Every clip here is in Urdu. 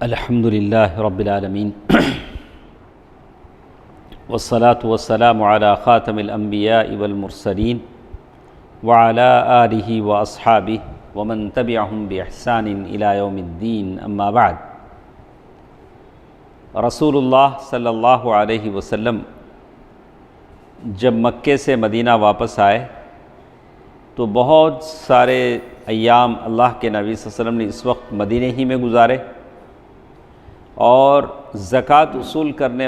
الحمد للہ رب العالمین والصلاة والسلام علی خاتم الانبیاء والمرسلین وعلی آلہ واصحابہ ومن تبعہم باحسان الی یوم الدین اما بعد۔ رسول اللہ صلی اللہ علیہ وسلم جب مکے سے مدینہ واپس آئے تو بہت سارے ایام اللہ کے نبی صلی اللہ علیہ وسلم نے اس وقت مدینہ ہی میں گزارے اور زکوٰۃ وصول کرنے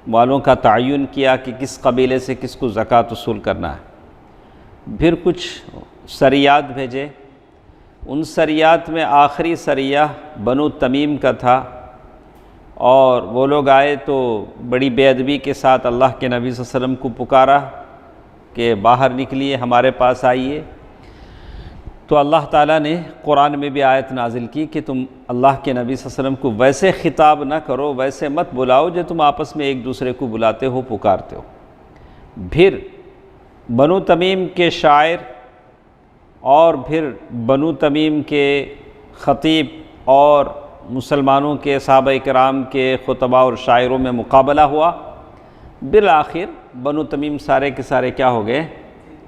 والوں کا تعین کیا کہ کس قبیلے سے کس کو زکوٰۃ وصول کرنا ہے۔ پھر کچھ سریات بھیجے، ان سریات میں آخری سریہ بنو تمیم کا تھا، اور وہ لوگ آئے تو بڑی بے ادبی کے ساتھ اللہ کے نبی صلی اللہ علیہ وسلم کو پکارا کہ باہر نکلیے، ہمارے پاس آئیے۔ تو اللہ تعالیٰ نے قرآن میں بھی آیت نازل کی کہ تم اللہ کے نبی صلی اللہ علیہ وسلم کو ویسے خطاب نہ کرو، ویسے مت بلاؤ جو تم آپس میں ایک دوسرے کو بلاتے ہو، پکارتے ہو۔ پھر بنو تمیم کے شاعر اور پھر بنو تمیم کے خطیب اور مسلمانوں کے صحابہ کرام کے خطباء اور شاعروں میں مقابلہ ہوا۔ بالآخر بنو تمیم سارے کے سارے کیا ہو گئے؟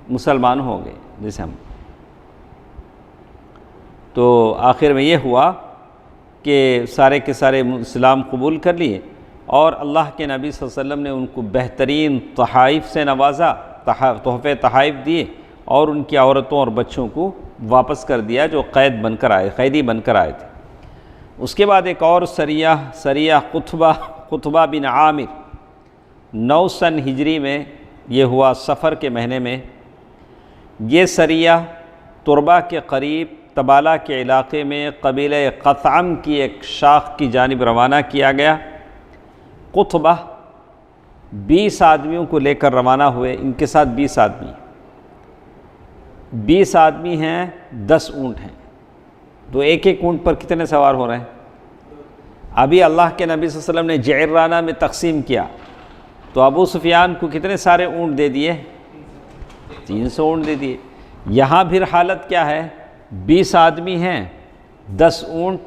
مسلمان ہو گئے۔ جیسے ہم تو آخر میں یہ ہوا کہ سارے کے سارے اسلام قبول کر لیے، اور اللہ کے نبی صلی اللہ علیہ وسلم نے ان کو بہترین تحائف سے نوازا، تحفے تحائف دیے، اور ان کی عورتوں اور بچوں کو واپس کر دیا جو قیدی بن کر آئے تھے۔ اس کے بعد ایک اور سریہ قطبہ بن عامر 9 سن ہجری میں یہ ہوا، سفر کے مہینے میں۔ یہ سریہ تربہ کے قریب تبالہ کے علاقے میں قبیلہ قطعم کی ایک شاخ کی جانب روانہ کیا گیا۔ قطبہ 20 آدمیوں کو لے کر روانہ ہوئے، ان کے ساتھ 20 آدمی ہیں، 10 اونٹ ہیں، تو ایک ایک اونٹ پر کتنے سوار ہو رہے ہیں؟ ابھی اللہ کے نبی صلی اللہ علیہ وسلم نے جعرانہ میں تقسیم کیا تو ابو سفیان کو کتنے سارے اونٹ دے دیے؟ 300 اونٹ دے دیے۔ یہاں پھر حالت کیا ہے؟ 20 آدمی ہیں، 10 اونٹ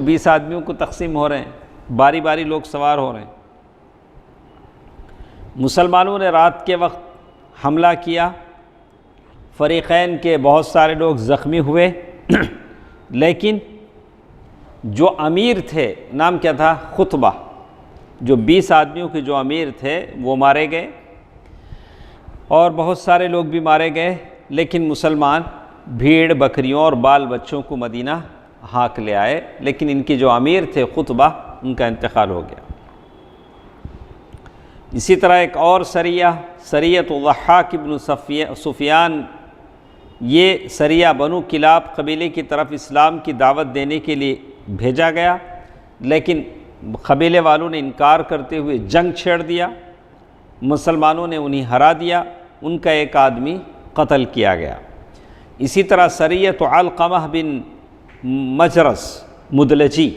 20 آدمیوں کو تقسیم ہو رہے ہیں، باری باری لوگ سوار ہو رہے ہیں۔ مسلمانوں نے رات کے وقت حملہ کیا، فریقین کے بہت سارے لوگ زخمی ہوئے، لیکن جو امیر تھے، نام کیا تھا؟ خطبہ، جو 20 آدمیوں کے جو امیر تھے وہ مارے گئے، اور بہت سارے لوگ بھی مارے گئے، لیکن مسلمان بھیڑ بکریوں اور بال بچوں کو مدینہ ہاک لے آئے، لیکن ان کے جو امیر تھے خطبہ، ان کا انتقال ہو گیا۔ اسی طرح ایک اور سریۃ الضحاک بن سفیان، یہ سریہ بنو کلاب قبیلے کی طرف اسلام کی دعوت دینے کے لیے بھیجا گیا، لیکن قبیلے والوں نے انکار کرتے ہوئے جنگ چھیڑ دیا، مسلمانوں نے انہیں ہرا دیا، ان کا ایک آدمی قتل کیا گیا۔ اسی طرح سریۃ علقمہ بن مجرس مدلجی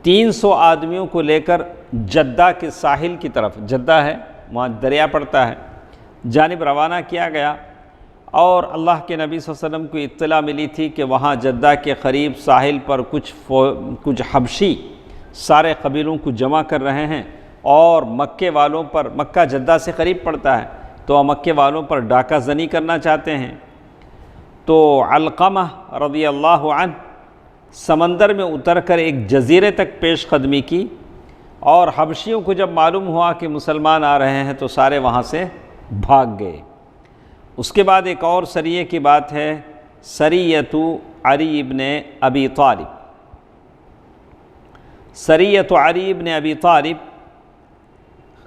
300 آدمیوں کو لے کر جدہ کے ساحل کی طرف، جدہ ہے وہاں دریا پڑتا ہے، جانب روانہ کیا گیا، اور اللہ کے نبی صلی اللہ علیہ وسلم کو اطلاع ملی تھی کہ وہاں جدہ کے قریب ساحل پر کچھ حبشی سارے قبیلوں کو جمع کر رہے ہیں، اور مکے والوں پر، مکہ جدہ سے قریب پڑتا ہے، تو مکے والوں پر ڈاکہ زنی کرنا چاہتے ہیں۔ تو علقمہ رضی اللہ عنہ سمندر میں اتر کر ایک جزیرے تک پیش قدمی کی، اور حبشیوں کو جب معلوم ہوا کہ مسلمان آ رہے ہیں تو سارے وہاں سے بھاگ گئے۔ اس کے بعد ایک اور سریے کی بات ہے، سریۃ علی ابن ابی طالب۔ سریۃ علی ابن ابی طالب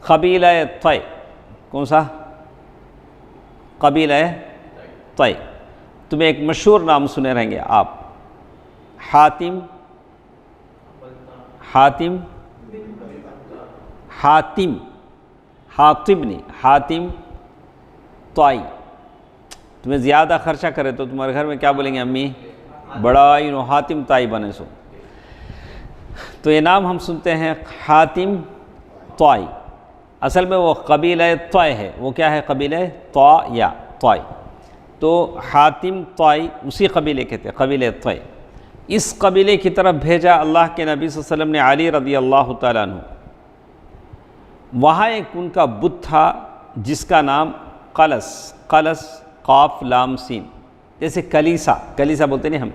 قبیلہ طی، کون سا قبیلہ طی؟ تمہیں ایک مشہور نام سنے رہیں گے آپ، حاتم طائی۔ تمہیں زیادہ خرچہ کرے تو تمہارے گھر میں کیا بولیں گے؟ امی بڑا حاتم طائی بنے سو۔ تو یہ نام ہم سنتے ہیں حاتم طائی، اصل میں وہ قبیلہ طی ہے۔ وہ کیا ہے؟ قبیلہ طائی۔ تو حاتم طائی اسی قبیلے کے تھے، قبیلہ طی۔ اس قبیلے کی طرف بھیجا اللہ کے نبی صلی اللہ علیہ وسلم نے علی رضی اللہ تعالیٰ عنہ۔ وہاں ایک ان کا بت تھا جس کا نام قلس، قلس قاف لام سین، جیسے کلیسا بولتے نہیں ہم،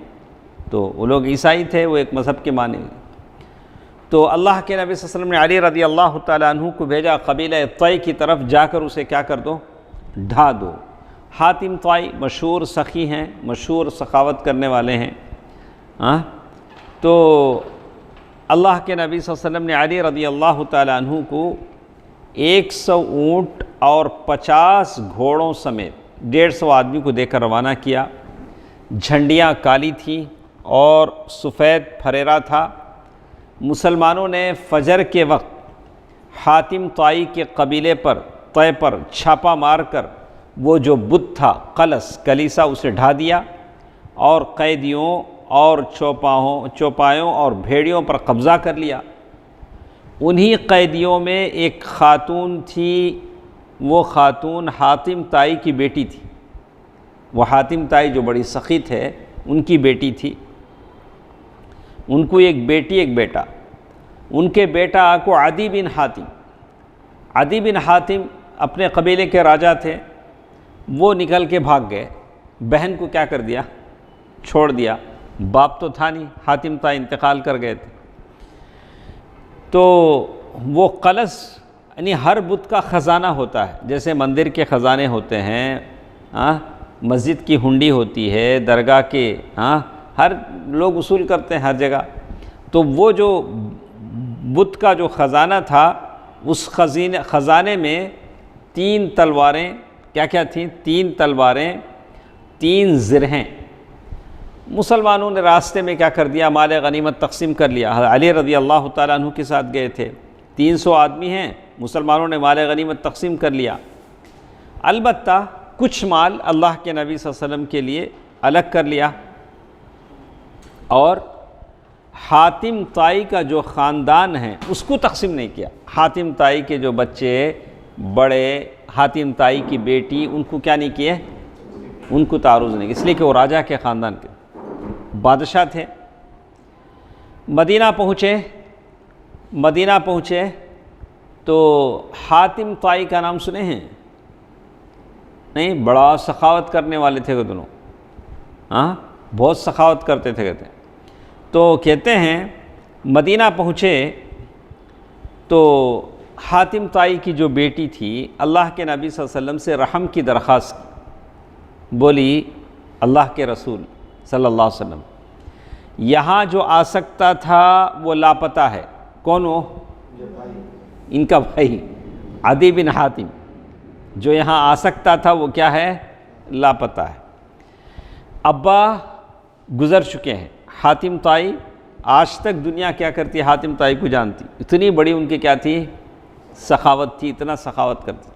تو وہ لوگ عیسائی تھے، وہ ایک مذہب کے معنی۔ تو اللہ کے نبی صلی اللہ علیہ وسلم نے علی رضی اللہ تعالیٰ عنہ کو بھیجا قبیلہ طی کی طرف، جا کر اسے کیا کر دو، ڈھا دو۔ حاتم طائی مشہور سخی ہیں، مشہور سخاوت کرنے والے ہیں۔ تو اللہ کے نبی صلی اللہ علیہ وسلم نے علی رضی اللہ تعالیٰ عنہ کو 100 اونٹ اور 50 گھوڑوں سمیت 150 آدمی کو دے کر روانہ کیا۔ جھنڈیاں کالی تھیں اور سفید پھریرا تھا۔ مسلمانوں نے فجر کے وقت حاتم طائی کے قبیلے پر، طے پر چھاپا مار کر وہ جو بت تھا قلس، کلیسا، اسے ڈھا دیا اور قیدیوں اور چوپایوں اور بھیڑیوں پر قبضہ کر لیا۔ انہی قیدیوں میں ایک خاتون تھی، وہ خاتون حاتم طائی کی بیٹی تھی۔ وہ حاتم طائی جو بڑی سخی تھے، ان کی بیٹی تھی۔ ان کو ایک بیٹی ایک بیٹا۔ ان کے بیٹا کو عدی بن حاتم، عدی بن حاتم اپنے قبیلے کے راجا تھے، وہ نکل کے بھاگ گئے۔ بہن کو کیا کر دیا، چھوڑ دیا۔ باپ تو تھا نہیں، حاتم طائی انتقال کر گئے تھے۔ تو وہ قلس، یعنی ہر بت کا خزانہ ہوتا ہے، جیسے مندر کے خزانے ہوتے ہیں، مسجد کی ہنڈی ہوتی ہے، درگاہ کے ہر لوگ اصول کرتے ہیں ہر جگہ۔ تو وہ جو بت کا جو خزانہ تھا، اس خزانے میں 3 تلواریں، کیا تھیں، 3 تلواریں، 3 زرہیں۔ مسلمانوں نے راستے میں کیا کر دیا، مال غنیمت تقسیم کر لیا۔ علی رضی اللہ تعالیٰ عنہ کے ساتھ گئے تھے، 300 آدمی ہیں، مسلمانوں نے مال غنیمت تقسیم کر لیا۔ البتہ کچھ مال اللہ کے نبی صلی اللہ علیہ وسلم کے لیے الگ کر لیا، اور حاتم طائی کا جو خاندان ہے اس کو تقسیم نہیں کیا۔ حاتم طائی کے جو بچے بڑے، حاتم طائی کی بیٹی، ان کو کیا نہیں کیے، ان کو تعرض نہیں، اس لیے کہ وہ راجہ کے خاندان کے بادشاہ تھے۔ مدینہ پہنچے تو حاتم طائی کا نام سنے ہیں؟ نہیں، بڑا سخاوت کرنے والے تھے وہ دونوں، بہت سخاوت کرتے تھے کہتے ہیں۔ تو کہتے ہیں مدینہ پہنچے تو حاتم طائی کی جو بیٹی تھی، اللہ کے نبی صلی اللہ علیہ وسلم سے رحم کی درخواست کی، بولی اللہ کے رسول صلی اللہ علیہ وسلم، یہاں جو آ سکتا تھا وہ لاپتہ ہے۔ کون ہو؟ ان کا بھائی عدی بن حاتم، جو یہاں آ سکتا تھا وہ کیا ہے، لاپتہ ہے۔ ابا گزر چکے ہیں۔ حاتم طائی آج تک دنیا کیا کرتی ہے، حاتم طائی کو جانتی، اتنی بڑی ان کی کیا تھی، سخاوت تھی، اتنا سخاوت کرتی۔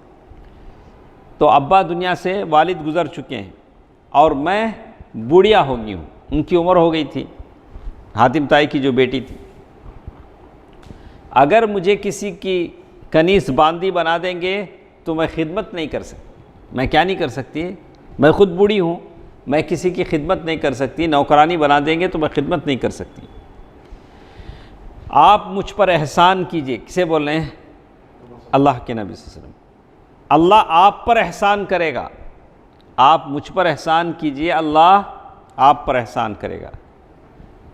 تو ابا دنیا سے، والد گزر چکے ہیں، اور میں بوڑھیا ہو گئی ہوں، ان کی عمر ہو گئی تھی، حاتم طائی کی جو بیٹی تھی۔ اگر مجھے کسی کی کنیز باندی بنا دیں گے تو میں خدمت نہیں کر سکتی۔ میں کیا نہیں کر سکتی، میں خود بوڑھی ہوں، میں کسی کی خدمت نہیں کر سکتی۔ نوکرانی بنا دیں گے تو میں خدمت نہیں کر سکتی۔ آپ مجھ پر احسان کیجئے۔ کسے بول رہے ہیں؟ اللہ کے نبی صلی اللہ علیہ وسلم۔ اللہ آپ پر احسان کرے گا، آپ مجھ پر احسان کیجئے، اللہ آپ پر احسان کرے گا۔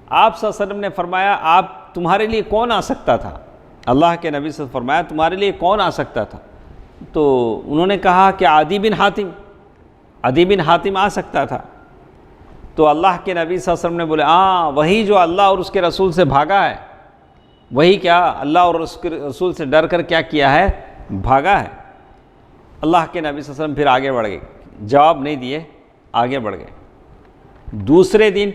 آپ صلی اللہ علیہ وسلم نے فرمایا، تمہارے لیے کون آ سکتا تھا؟ اللہ کے نبی صلی اللہ علیہ وسلم فرمایا، تمہارے لیے کون آ سکتا تھا؟ تو انہوں نے کہا کہ عدی بن حاتم آ سکتا تھا۔ تو اللہ کے نبی صلی اللہ علیہ وسلم نے بولے، وہی جو اللہ اور اس کے رسول سے بھاگا ہے، وہی کیا اللہ اور اس کے رسول سے ڈر کر کیا کیا ہے، بھاگا ہے۔ اللہ کے نبی صلی اللہ علیہ وسلم پھر آگے بڑھ گئے، جواب نہیں دیے، آگے بڑھ گئے۔ دوسرے دن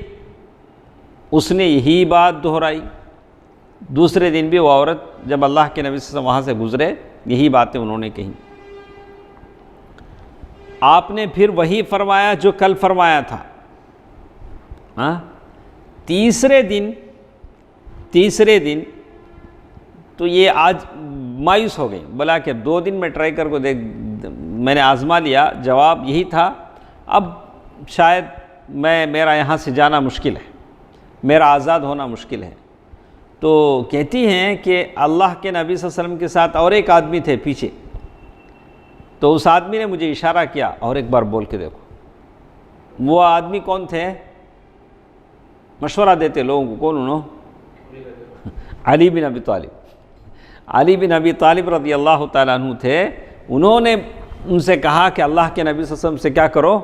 اس نے یہی بات دہرائی۔ دوسرے دن بھی وہ عورت، جب اللہ کے نبی صلی اللہ علیہ وسلم وہاں سے گزرے، یہی باتیں انہوں نے کہیں۔ آپ نے پھر وہی فرمایا جو کل فرمایا تھا۔ تیسرے دن تو یہ آج مایوس ہو گئی، بولا کہ 2 دن میں ٹرائی کر کو دیکھ، میں نے آزما لیا، جواب یہی تھا، اب شاید میرا یہاں سے جانا مشکل ہے، میرا آزاد ہونا مشکل ہے۔ تو کہتی ہیں کہ اللہ کے نبی صلی اللہ علیہ وسلم کے ساتھ اور ایک آدمی تھے پیچھے، تو اس آدمی نے مجھے اشارہ کیا، اور ایک بار بول کے دیکھو۔ وہ آدمی کون تھے؟ مشورہ دیتے لوگوں کو، کون انہوں؟ علی بن ابی طالب۔ علی بن ابی طالب رضی اللہ تعالیٰ عنہ تھے۔ انہوں نے ان سے کہا کہ اللہ کے نبی صلی اللہ علیہ وسلم سے کیا کرو،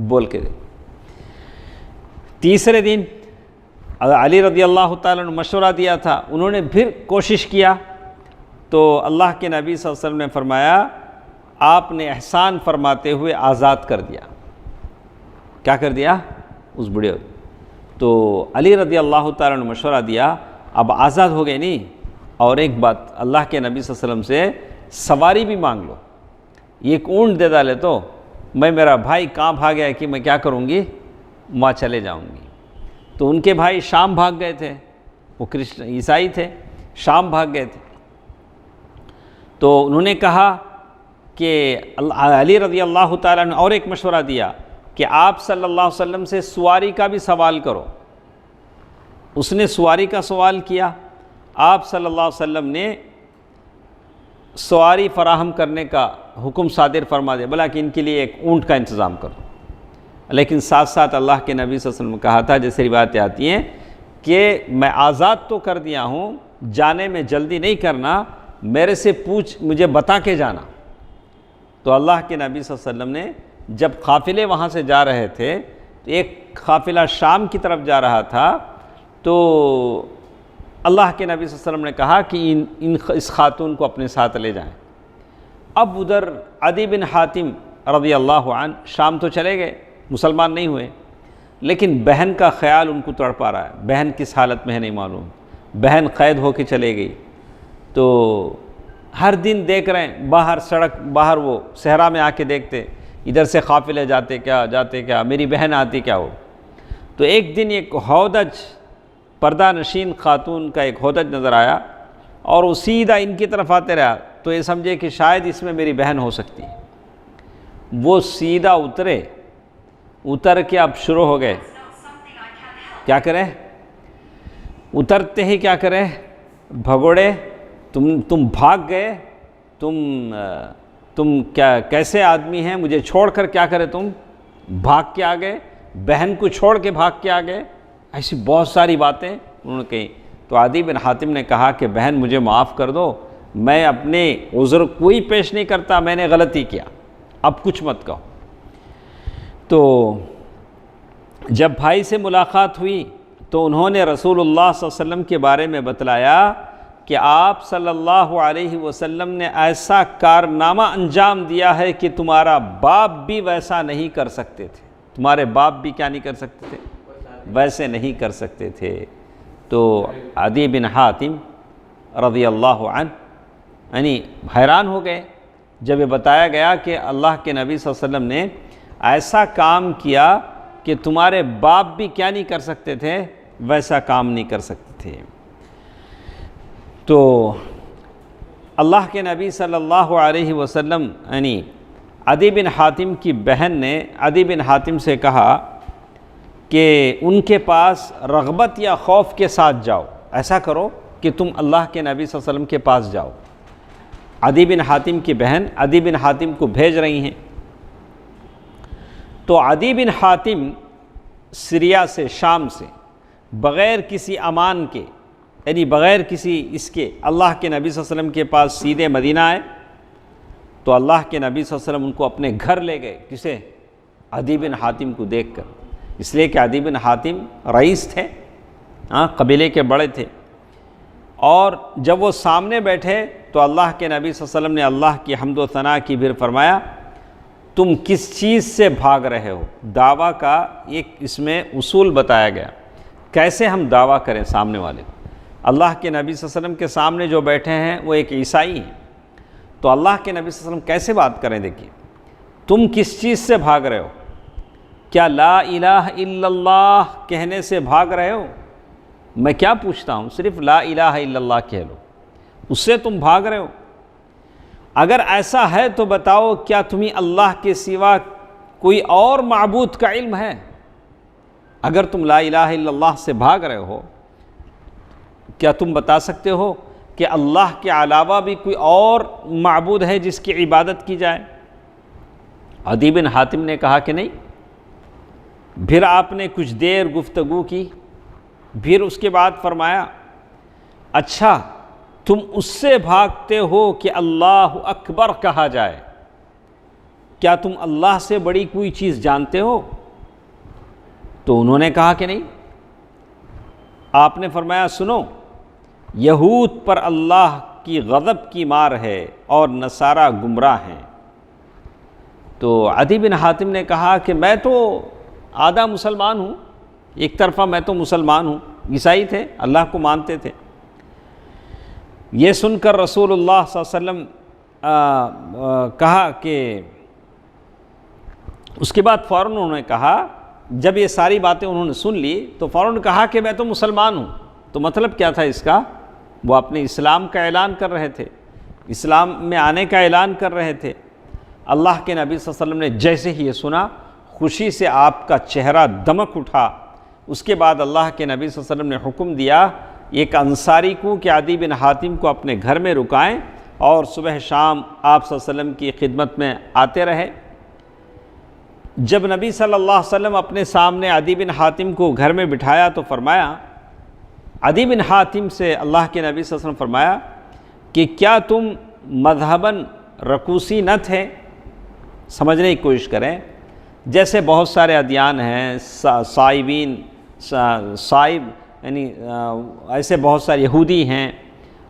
بول کے دیکھو۔ تیسرے دن علی رضی اللہ تعالیٰ نے مشورہ دیا تھا، انہوں نے پھر کوشش کیا، تو اللہ کے نبی صلی اللہ علیہ وسلم نے فرمایا آپ نے احسان فرماتے ہوئے آزاد کر دیا۔ کیا کر دیا؟ اس بڑے۔ تو علی رضی اللہ تعالیٰ نے مشورہ دیا، اب آزاد ہو گئے نہیں، اور ایک بات، اللہ کے نبی صلی اللہ علیہ وسلم سے سواری بھی مانگ لو، یہ ایک اونٹ دے ڈالے تو میں، میرا بھائی کہاں بھاگ گیا کہ میں کیا کروں گی، وہاں چلے جاؤں گی۔ تو ان کے بھائی شام بھاگ گئے تھے، وہ عیسائی تھے، شام بھاگ گئے تھے۔ تو انہوں نے کہا کہ علی رضی اللہ تعالیٰ نے اور ایک مشورہ دیا کہ آپ صلی اللہ علیہ وسلم سے سواری کا بھی سوال کرو۔ اس نے سواری کا سوال کیا، آپ صلی اللہ علیہ وسلم نے سواری فراہم کرنے کا حکم صادر فرما دیا، بلا کہ ان کے لیے ایک اونٹ کا انتظام کرو۔ لیکن ساتھ ساتھ اللہ کے نبی صلی اللہ علیہ وسلم نے کہا تھا، جیسے روایتیں آتی ہیں کہ میں آزاد تو کر دیا ہوں، جانے میں جلدی نہیں کرنا، میرے سے پوچھ، مجھے بتا کے جانا۔ تو اللہ کے نبی صلی اللہ علیہ وسلم نے جب قافلے وہاں سے جا رہے تھے، تو ایک قافلہ شام کی طرف جا رہا تھا، تو اللہ کے نبی صلی اللہ علیہ وسلم نے کہا کہ اس خاتون کو اپنے ساتھ لے جائیں۔ اب ادھر عدی بن حاتم رضی اللہ عنہ شام تو چلے گئے، مسلمان نہیں ہوئے، لیکن بہن کا خیال ان کو تڑپا رہا ہے، بہن کس حالت میں ہے نہیں معلوم، بہن قید ہو کے چلے گئی۔ تو ہر دن دیکھ رہے ہیں، باہر سڑک، باہر وہ صحرا میں آ کے دیکھتے، ادھر سے قافلے جاتے کیا میری بہن آتی کیا ہو۔ تو ایک دن ایک ہودج، پردہ نشین خاتون کا ایک ہودج نظر آیا، اور وہ سیدھا ان کی طرف آتے رہا، تو یہ سمجھے کہ شاید اس میں میری بہن ہو سکتی ہے۔ وہ سیدھا اتر کے اب شروع ہو گئے، کیا کریں، اترتے ہی کیا کریں، بھگوڑے، تم بھاگ گئے، تم کیا کیسے آدمی ہیں، مجھے چھوڑ کر کیا کرے، تم بھاگ کے آ گئے، بہن کو چھوڑ کے بھاگ کے آ گئے، ایسی بہت ساری باتیں انہوں نے کہیں۔ تو عدی بن حاتم نے کہا کہ بہن مجھے معاف کر دو، میں اپنے عذر کوئی پیش نہیں کرتا، میں نے غلطی کیا، اب کچھ مت کہو۔ تو جب بھائی سے ملاقات ہوئی تو انہوں نے رسول اللہ صلی اللہ علیہ وسلم کے بارے میں بتلایا کہ آپ صلی اللہ علیہ وسلم نے ایسا کارنامہ انجام دیا ہے کہ تمہارا باپ بھی ویسا نہیں کر سکتے تھے، تمہارے باپ بھی کیا نہیں کر سکتے تھے، ویسے نہیں کر سکتے تھے۔ تو عدی بن حاتم رضی اللہ عنہ یعنی حیران ہو گئے جب یہ بتایا گیا کہ اللہ کے نبی صلی اللہ علیہ وسلم نے ایسا کام کیا کہ تمہارے باپ بھی کیا نہیں کر سکتے تھے، ویسا کام نہیں کر سکتے تھے۔ تو اللہ کے نبی صلی اللہ علیہ وسلم یعنی عدی بن حاتم کی بہن نے عدی بن حاتم سے کہا کہ ان کے پاس رغبت یا خوف کے ساتھ جاؤ، ایسا کرو کہ تم اللہ کے نبی صلی اللہ علیہ وسلم کے پاس جاؤ۔ عدی بن حاتم کی بہن عدی بن حاتم کو بھیج رہی ہیں۔ تو عدی بن حاتم سریا سے، شام سے، بغیر کسی امان کے، یعنی بغیر کسی اس کے، اللہ کے نبی صلی اللہ علیہ وسلم کے پاس سیدھے مدینہ آئے۔ تو اللہ کے نبی صلی اللہ علیہ وسلم ان کو اپنے گھر لے گئے، کسے؟ عدی بن حاتم کو دیکھ کر، اس لیے کہ عدی بن حاتم رئیس تھے، قبیلے کے بڑے تھے۔ اور جب وہ سامنے بیٹھے تو اللہ کے نبی صلی اللہ علیہ وسلم نے اللہ کی حمد و ثنا کی پھر فرمایا تم کس چیز سے بھاگ رہے ہو؟ دعویٰ کا ایک اس میں اصول بتایا گیا، کیسے ہم دعویٰ کریں سامنے والے کو۔ اللہ کے نبی صلی اللہ علیہ وسلم کے سامنے جو بیٹھے ہیں وہ ایک عیسائی ہیں، تو اللہ کے نبی صلی اللہ علیہ وسلم کیسے بات کریں؟ دیکھیے، تم کس چیز سے بھاگ رہے ہو؟ کیا لا الہ الا اللہ کہنے سے بھاگ رہے ہو؟ میں کیا پوچھتا ہوں، صرف لا الہ الا اللہ کہہ لو، اس سے تم بھاگ رہے ہو؟ اگر ایسا ہے تو بتاؤ، کیا تمہیں اللہ کے سوا کوئی اور معبود کا علم ہے؟ اگر تم لا الہ الا اللہ سے بھاگ رہے ہو، کیا تم بتا سکتے ہو کہ اللہ کے علاوہ بھی کوئی اور معبود ہے جس کی عبادت کی جائے؟ عدی بن حاتم نے کہا کہ نہیں۔ پھر آپ نے کچھ دیر گفتگو کی، پھر اس کے بعد فرمایا اچھا تم اس سے بھاگتے ہو کہ اللہ اکبر کہا جائے، کیا تم اللہ سے بڑی کوئی چیز جانتے ہو؟ تو انہوں نے کہا کہ نہیں۔ آپ نے فرمایا سنو، یہود پر اللہ کی غضب کی مار ہے اور نصارہ گمراہ ہیں۔ تو عدی بن حاتم نے کہا کہ میں تو آدھا مسلمان ہوں، ایک طرفہ میں تو مسلمان ہوں، عیسائی تھے، اللہ کو مانتے تھے۔ یہ سن کر رسول اللہ صلی اللہ علیہ وسلم کہا کہ اس کے بعد فوراً انہوں نے کہا، جب یہ ساری باتیں انہوں نے سن لی تو فوراً کہا کہ میں تو مسلمان ہوں۔ تو مطلب کیا تھا اس کا؟ وہ اپنے اسلام کا اعلان کر رہے تھے، اسلام میں آنے کا اعلان کر رہے تھے۔ اللہ کے نبی صلی اللہ علیہ وسلم نے جیسے ہی یہ سنا، خوشی سے آپ کا چہرہ دمک اٹھا۔ اس کے بعد اللہ کے نبی صلی اللہ علیہ وسلم نے حکم دیا ایک انصاری کو کہ عدی بن حاتم کو اپنے گھر میں رکائیں اور صبح شام آپ صلی اللہ علیہ وسلم کی خدمت میں آتے رہے۔ جب نبی صلی اللہ علیہ وسلم اپنے سامنے عدی بن حاتم کو گھر میں بٹھایا تو فرمایا، عدی بن حاتم سے اللہ کے نبی صلی اللہ علیہ وسلم فرمایا کہ کیا تم مذہباً رکوسی نہ تھے؟ سمجھنے کی کوشش کریں، جیسے بہت سارے ادیان ہیں، صائبین، صائب یعنی ایسے بہت سارے یہودی ہیں،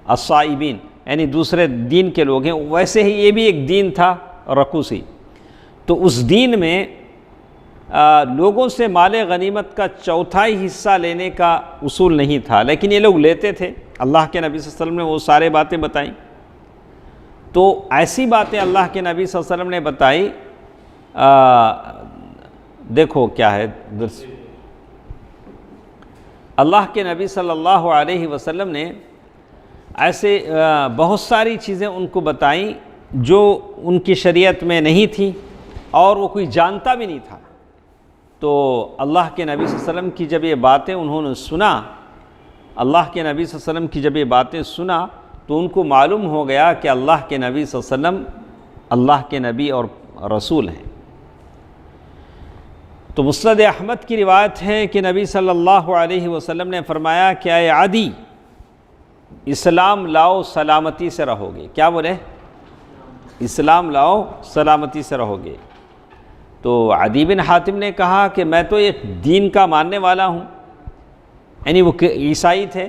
الصائبین یعنی دوسرے دین کے لوگ ہیں، ویسے ہی یہ بھی ایک دین تھا رکوسی۔ تو اس دین میں لوگوں سے مال غنیمت کا چوتھائی حصہ لینے کا اصول نہیں تھا، لیکن یہ لوگ لیتے تھے۔ اللہ کے نبی صلی اللہ علیہ وسلم نے وہ سارے باتیں بتائیں۔ تو ایسی باتیں اللہ کے نبی صلی اللہ علیہ وسلم نے بتائی۔ دیکھو کیا ہے درس، اللہ کے نبی صلی اللہ علیہ وسلم نے ایسے بہت ساری چیزیں ان کو بتائیں جو ان کی شریعت میں نہیں تھی اور وہ کوئی جانتا بھی نہیں تھا۔ تو اللہ کے نبی صلی اللہ علیہ وسلم کی جب یہ باتیں انہوں نے سنا، اللہ کے نبی صلی اللہ علیہ وسلم کی جب یہ باتیں سنا تو ان کو معلوم ہو گیا کہ اللہ کے نبی صلی اللہ علیہ وسلم اللہ کے نبی اور رسول ہیں۔ تو مسند احمد کی روایت ہے کہ نبی صلی اللہ علیہ وسلم نے فرمایا کہ اے عدی، اسلام لاؤ سلامتی سے رہو گے۔ کیا بولے؟ اسلام لاؤ سلامتی سے رہو گے۔ تو عدی بن حاتم نے کہا کہ میں تو ایک دین کا ماننے والا ہوں، یعنی وہ عیسائی تھے۔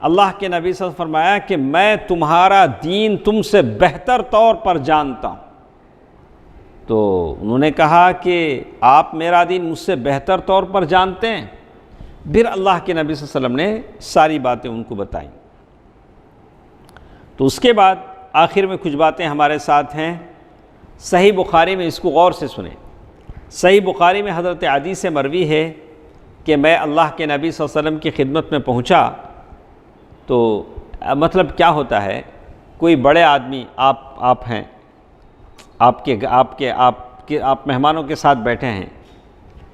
اللہ کے نبی صلی اللہ علیہ وسلم فرمایا کہ میں تمہارا دین تم سے بہتر طور پر جانتا ہوں۔ تو انہوں نے کہا کہ آپ میرا دین مجھ سے بہتر طور پر جانتے ہیں؟ پھر اللہ کے نبی صلی اللہ علیہ وسلم نے ساری باتیں ان کو بتائیں۔ تو اس کے بعد آخر میں کچھ باتیں ہمارے ساتھ ہیں، صحیح بخاری میں، اس کو غور سے سنیں۔ صحیح بخاری میں حضرت عدی سے مروی ہے کہ میں اللہ کے نبی صلی اللہ علیہ وسلم کی خدمت میں پہنچا تو مطلب کیا ہوتا ہے، کوئی بڑے آدمی آپ ہیں، آپ مہمانوں کے ساتھ بیٹھے ہیں،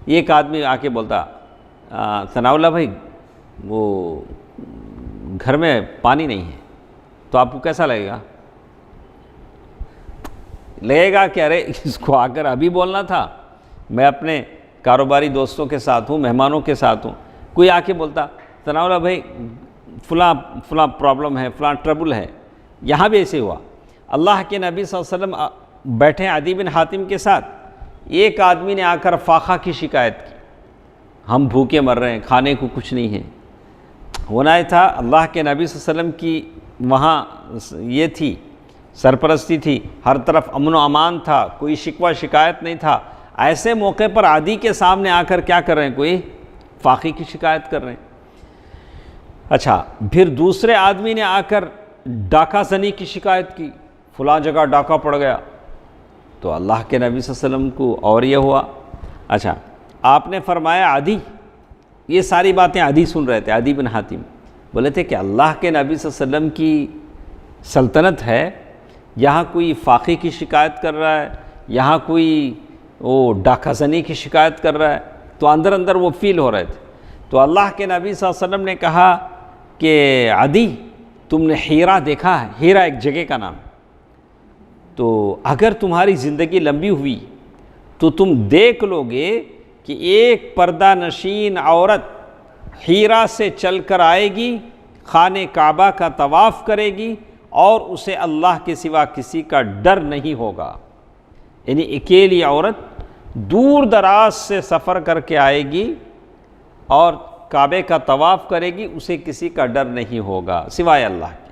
ایک آدمی آ کے بولتا ثناء اللہ بھائی وہ گھر میں پانی نہیں ہے، تو آپ کو کیسا لگے گا؟ لگے گا کہ ارے اس کو آ کر ابھی بولنا تھا، میں اپنے کاروباری دوستوں کے ساتھ ہوں، مہمانوں کے ساتھ ہوں۔ کوئی آ کے بولتا ثناء اللہ بھائی فلاں پرابلم ہے، فلاں ٹربل ہے۔ یہاں بھی ایسے ہوا، اللہ کے نبی صلی اللہ علیہ وسلم بیٹھے عدی بن حاتم کے ساتھ، ایک آدمی نے آ کر فاقہ کی شکایت کی، ہم بھوکے مر رہے ہیں، کھانے کو کچھ نہیں ہے۔ ہونا یہ تھا اللہ کے نبی صلی اللہ علیہ وسلم کی وہاں یہ تھی، سرپرستی تھی، ہر طرف امن و امان تھا، کوئی شکوہ شکایت نہیں تھا۔ ایسے موقع پر عدی کے سامنے آ کر کیا کر رہے ہیں؟ کوئی فاقے کی شکایت کر رہے ہیں۔ اچھا، پھر دوسرے آدمی نے آ کر ڈاکہ زنی کی شکایت کی، فلاں جگہ ڈاکہ پڑ گیا۔ تو اللہ کے نبی صلی اللہ علیہ وسلم کو اور یہ ہوا۔ اچھا، آپ نے فرمایا عدی، یہ ساری باتیں عدی سن رہے تھے، عدی بن حاتم بولے تھے کہ اللہ کے نبی صلی اللہ علیہ وسلم کی سلطنت ہے، یہاں کوئی فاقے کی شکایت کر رہا ہے، یہاں کوئی وہ ڈاکہ زنی کی شکایت کر رہا ہے، تو اندر اندر وہ فیل ہو رہے تھے. تو اللہ کے نبی صلی اللہ علیہ وسلم نے کہا کہ عدی تم نے ہیرا دیکھا ہے؟ ہیرا ایک جگہ کا نام. تو اگر تمہاری زندگی لمبی ہوئی تو تم دیکھ لو گے کہ ایک پردہ نشین عورت ہیرا سے چل کر آئے گی، خانہ کعبہ کا طواف کرے گی، اور اسے اللہ کے سوا کسی کا ڈر نہیں ہوگا. یعنی اکیلی عورت دور دراز سے سفر کر کے آئے گی اور کعبے کا طواف کرے گی، اسے کسی کا ڈر نہیں ہوگا سوائے اللہ کے.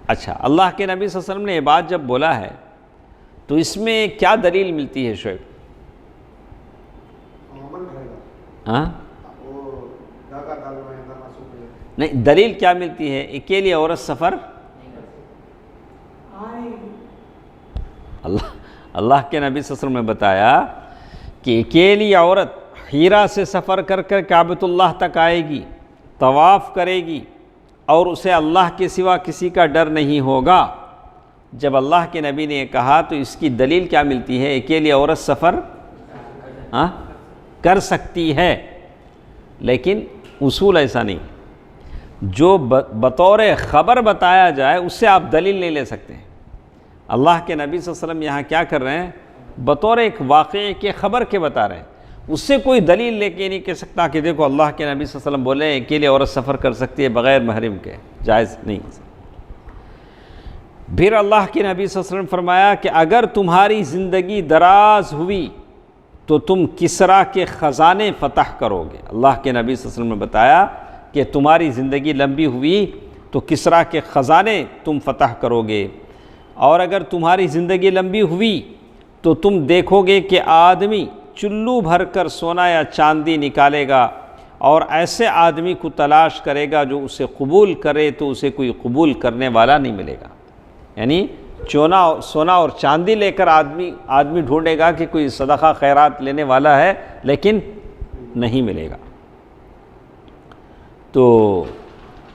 اچھا، اللہ کے نبی صلی اللہ علیہ وسلم نے یہ بات جب بولا ہے تو اس میں کیا دلیل ملتی ہے شعیب؟ ہاں نہیں، دلیل کیا ملتی ہے؟ اکیلی عورت سفر اللہ کے نبی صلی اللہ علیہ وسلم نے بتایا کہ اکیلی عورت ہیرا سے سفر کر کر کعبۃ اللہ تک آئے گی، طواف کرے گی، اور اسے اللہ کے سوا کسی کا ڈر نہیں ہوگا. جب اللہ کے نبی نے یہ کہا تو اس کی دلیل کیا ملتی ہے؟ اکیلی عورت سفر کر سکتی ہے، لیکن اصول ایسا نہیں. جو بطور خبر بتایا جائے اس سے آپ دلیل نہیں لے سکتے ہیں. اللہ کے نبی صلی اللہ علیہ وسلم یہاں کیا کر رہے ہیں؟ بطور ایک واقعے کے خبر کے بتا رہے ہیں. اس سے کوئی دلیل لے کے نہیں کہہ سکتا کہ دیکھو اللہ کے نبی صلی اللہ علیہ وسلم بولے اکیلے عورت سفر کر سکتی ہے بغیر محرم کے، جائز نہیں. پھر اللہ کے نبی صلی اللہ علیہ وسلم فرمایا کہ اگر تمہاری زندگی دراز ہوئی تو تم کسریٰ کے خزانے فتح کرو گے. اللہ کے نبی صلی اللہ علیہ وسلم نے بتایا کہ تمہاری زندگی لمبی ہوئی تو کسریٰ کے خزانے تم فتح کرو گے. اور اگر تمہاری زندگی لمبی ہوئی تو تم دیکھو گے کہ آدمی چلو بھر کر سونا یا چاندی نکالے گا، اور ایسے آدمی کو تلاش کرے گا جو اسے قبول کرے تو اسے کوئی قبول کرنے والا نہیں ملے گا. یعنی سونا اور چاندی لے کر آدمی ڈھونڈے گا کہ کوئی صدقہ خیرات لینے والا ہے، لیکن نہیں ملے گا. تو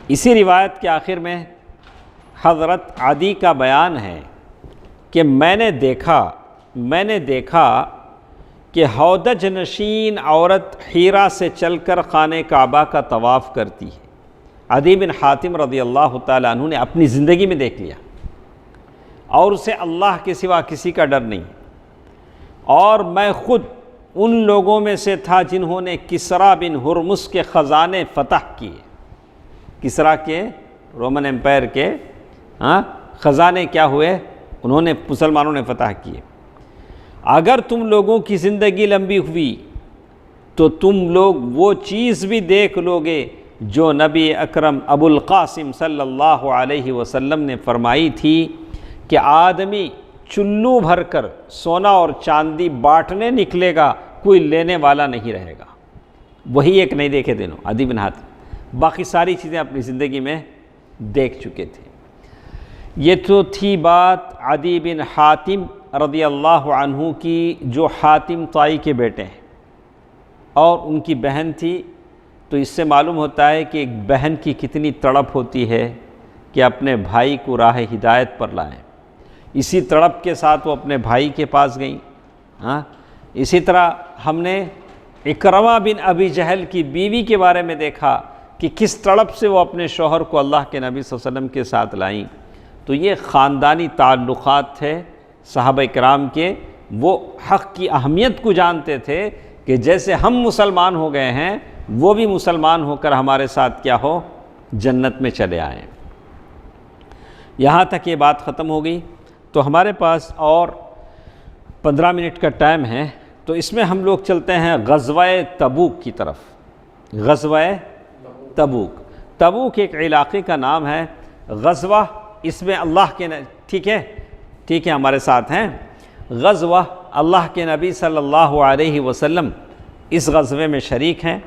اسی روایت کے آخر میں حضرت عدی کا بیان ہے کہ میں نے دیکھا کہ ہودج نشین عورت ہیرا سے چل کر خانہ کعبہ کا طواف کرتی ہے. عدی بن حاتم رضی اللہ تعالیٰ عنہ نے اپنی زندگی میں دیکھ لیا، اور اسے اللہ کے سوا کسی کا ڈر نہیں. اور میں خود ان لوگوں میں سے تھا جنہوں نے کسریٰ بن ہرمز کے خزانے فتح کیے. کسریٰ کے رومن امپائر کے خزانے کیا ہوئے؟ انہوں نے مسلمانوں نے فتح کیے. اگر تم لوگوں کی زندگی لمبی ہوئی تو تم لوگ وہ چیز بھی دیکھ لو گے جو نبی اکرم ابو القاسم صلی اللہ علیہ وسلم نے فرمائی تھی کہ آدمی چلو بھر کر سونا اور چاندی بانٹنے نکلے گا، کوئی لینے والا نہیں رہے گا. وہی ایک نہیں دیکھے دنوں عدی بن حاتم، باقی ساری چیزیں اپنی زندگی میں دیکھ چکے تھے. یہ تو تھی بات عدی بن حاتم رضی اللہ عنہ کی، جو حاتم طائی کے بیٹے ہیں اور ان کی بہن تھی. تو اس سے معلوم ہوتا ہے کہ ایک بہن کی کتنی تڑپ ہوتی ہے کہ اپنے بھائی کو راہ ہدایت پر لائیں. اسی تڑپ کے ساتھ وہ اپنے بھائی کے پاس گئیں. اسی طرح ہم نے اکرمہ بن ابی جہل کی بیوی کے بارے میں دیکھا کہ کس تڑپ سے وہ اپنے شوہر کو اللہ کے نبی صلی اللہ علیہ وسلم کے ساتھ لائیں. تو یہ خاندانی تعلقات تھے صحابہ کرام کے. وہ حق کی اہمیت کو جانتے تھے کہ جیسے ہم مسلمان ہو گئے ہیں وہ بھی مسلمان ہو کر ہمارے ساتھ کیا ہو، جنت میں چلے آئیں. یہاں تک یہ بات ختم ہو گئی. تو ہمارے پاس اور 15 منٹ کا ٹائم ہے، تو اس میں ہم لوگ چلتے ہیں غزوہ تبوک کی طرف. غزوہ تبوک ایک علاقے کا نام ہے. غزوہ اس میں اللہ کے ٹھیک ہے ہمارے ساتھ ہیں. غزوہ اللہ کے نبی صلی اللہ علیہ وسلم اس غزوے میں شریک ہیں.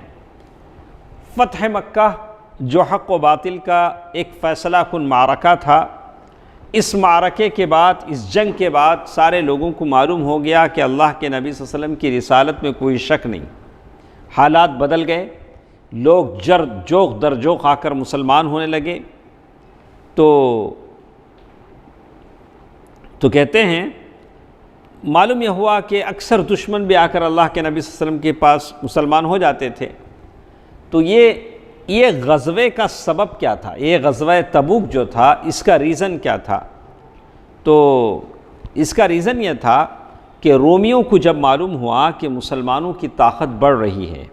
فتح مکہ جو حق و باطل کا ایک فیصلہ کن معرکہ تھا. اس معرکے کے بعد، اس جنگ کے بعد سارے لوگوں کو معلوم ہو گیا کہ اللہ کے نبی صلی اللہ علیہ وسلم کی رسالت میں کوئی شک نہیں. حالات بدل گئے، لوگ جوق در جوق آ کر مسلمان ہونے لگے. تو کہتے ہیں معلوم یہ ہوا کہ اکثر دشمن بھی آ کر اللہ کے نبی صلی اللہ علیہ وسلم کے پاس مسلمان ہو جاتے تھے. تو یہ غزوے کا سبب کیا تھا؟ یہ غزوہ تبوک جو تھا اس کا ریزن کیا تھا؟ تو اس کا ریزن یہ تھا کہ رومیوں کو جب معلوم ہوا کہ مسلمانوں کی طاقت بڑھ رہی ہے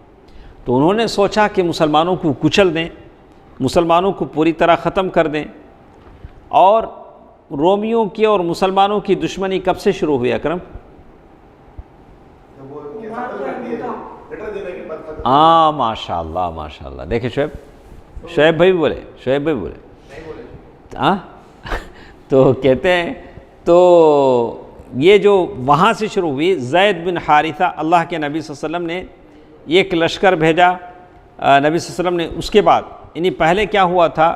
تو انہوں نے سوچا کہ مسلمانوں کو کچل دیں، مسلمانوں کو پوری طرح ختم کر دیں. اور رومیوں کی اور مسلمانوں کی دشمنی کب سے شروع ہوئی اکرم؟ ماشاء اللہ ماشاء اللہ. دیکھیں شعیب بھائی بولے تو کہتے ہیں تو یہ جو وہاں سے شروع ہوئی. زید بن حارثہ اللہ کے نبی صلی اللہ علیہ وسلم نے ایک لشکر بھیجا نبی صلی اللہ علیہ وسلم نے. اس کے بعد یعنی پہلے کیا ہوا تھا؟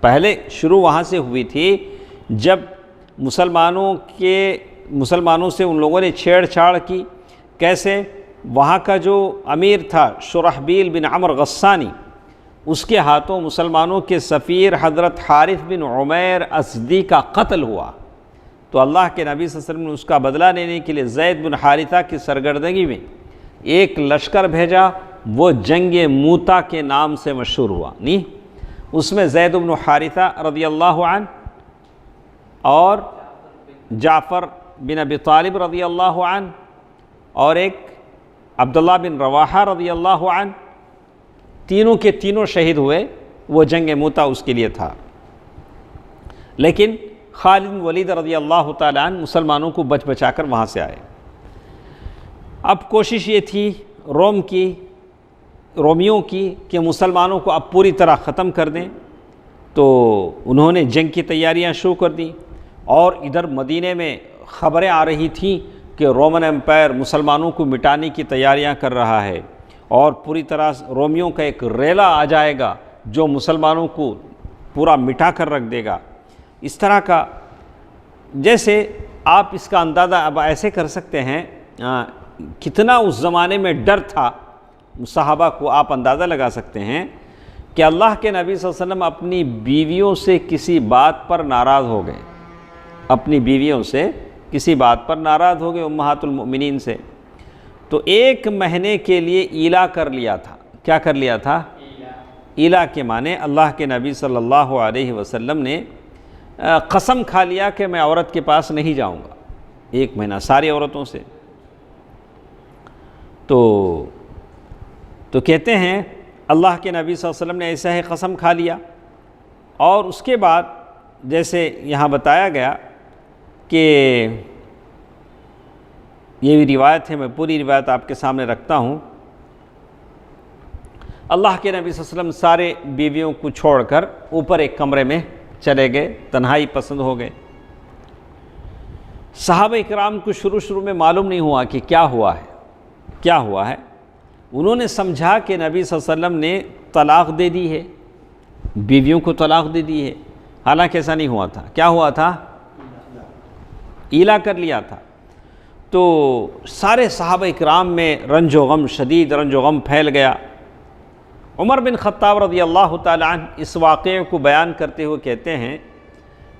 پہلے شروع وہاں سے ہوئی تھی جب مسلمانوں سے ان لوگوں نے چھیڑ چھاڑ کی. کیسے؟ وہاں کا جو امیر تھا شرحبیل بن عمر غسانی، اس کے ہاتھوں مسلمانوں کے سفیر حضرت حارث بن عمیر ازدی کا قتل ہوا. تو اللہ کے نبی صلی اللہ علیہ وسلم نے اس کا بدلہ لینے کے لیے زید بن حارثہ کی سرگردگی میں ایک لشکر بھیجا. وہ جنگ موتا کے نام سے مشہور ہوا. نہیں، اس میں زید بن حارثہ رضی اللہ عنہ اور جعفر بن ابی طالب رضی اللہ عنہ اور ایک عبداللہ بن رواحہ رضی اللہ عنہ، تینوں کے تینوں شہید ہوئے. وہ جنگ موتا اس کے لیے تھا. لیکن خالد بن ولید رضی اللہ تعالیٰ عنہ مسلمانوں کو بچ بچا کر وہاں سے آئے. اب کوشش یہ تھی رومیوں کی کہ مسلمانوں کو اب پوری طرح ختم کر دیں. تو انہوں نے جنگ کی تیاریاں شروع کر دیں. اور ادھر مدینے میں خبریں آ رہی تھیں کہ رومن امپائر مسلمانوں کو مٹانے کی تیاریاں کر رہا ہے اور پوری طرح رومیوں کا ایک ریلا آ جائے گا جو مسلمانوں کو پورا مٹا کر رکھ دے گا. اس طرح کا جیسے آپ اس کا اندازہ اب ایسے کر سکتے ہیں کتنا اس زمانے میں ڈر تھا صحابہ کو. آپ اندازہ لگا سکتے ہیں کہ اللہ کے نبی صلی اللہ علیہ وسلم اپنی بیویوں سے کسی بات پر ناراض ہو گئے. اپنی بیویوں سے کسی بات پر ناراض ہو گئے امہات المؤمنین سے. تو 1 مہینے کے لیے ایلا کر لیا تھا. کیا کر لیا تھا؟ ایلا کے معنی اللہ کے نبی صلی اللہ علیہ وسلم نے قسم کھا لیا کہ میں عورت کے پاس نہیں جاؤں گا 1 مہینہ ساری عورتوں سے. تو کہتے ہیں اللہ کے نبی صلی اللہ علیہ وسلم نے ایسا ہی قسم کھا لیا. اور اس کے بعد جیسے یہاں بتایا گیا کہ یہ بھی روایت ہے، میں پوری روایت آپ کے سامنے رکھتا ہوں. اللہ کے نبی صلی اللہ علیہ وسلم سارے بیویوں کو چھوڑ کر اوپر ایک کمرے میں چلے گئے، تنہائی پسند ہو گئے. صحابہ اکرام کو شروع میں معلوم نہیں ہوا کہ کیا ہوا ہے. انہوں نے سمجھا کہ نبی صلی اللہ علیہ وسلم نے طلاق دے دی ہے، بیویوں کو طلاق دے دی ہے. حالانکہ ایسا نہیں ہوا تھا. کیا ہوا تھا؟ ایلا کر لیا تھا. تو سارے صحابہ اکرام میں شدید رنج و غم پھیل گیا. عمر بن خطاب رضی اللہ تعالیٰ عنہ اس واقعے کو بیان کرتے ہوئے کہتے ہیں